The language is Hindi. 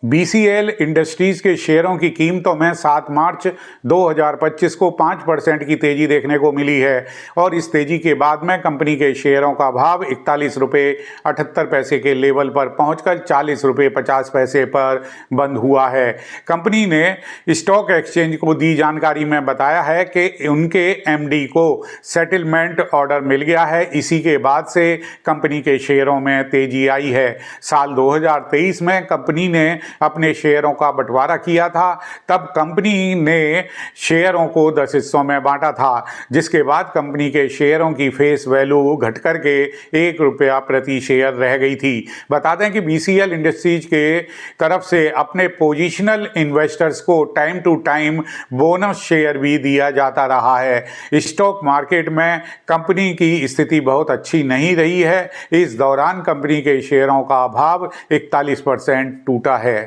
बीसीएल इंडस्ट्रीज के शेयरों की कीमतों में 7 मार्च 2025 को 5% की तेजी देखने को मिली है और इस तेजी के बाद में कंपनी के शेयरों का भाव 41 रुपये 78 पैसे के लेवल पर पहुंचकर 40 रुपये 50 पैसे पर बंद हुआ है। कंपनी ने स्टॉक एक्सचेंज को दी जानकारी में बताया है कि उनके एमडी को सेटलमेंट ऑर्डर मिल गया है। इसी के बाद से कंपनी के शेयरों में तेजी आई है। साल 2023 में कंपनी ने अपने शेयरों का बंटवारा किया था। तब कंपनी ने शेयरों को 10 हिस्सों में बांटा था, जिसके बाद कंपनी के शेयरों की फेस वैल्यू घट करके 1 रुपया प्रति शेयर रह गई थी। बता दें कि बीसीएल इंडस्ट्रीज के तरफ से अपने पोजिशनल इन्वेस्टर्स को time to time bonus share भी दिया जाता रहा है। स्टॉक मार्केट में कंपनी की स्थिति बहुत अच्छी नहीं रही है। इस दौरान कंपनी के शेयरों का भाव 41% टूटा है।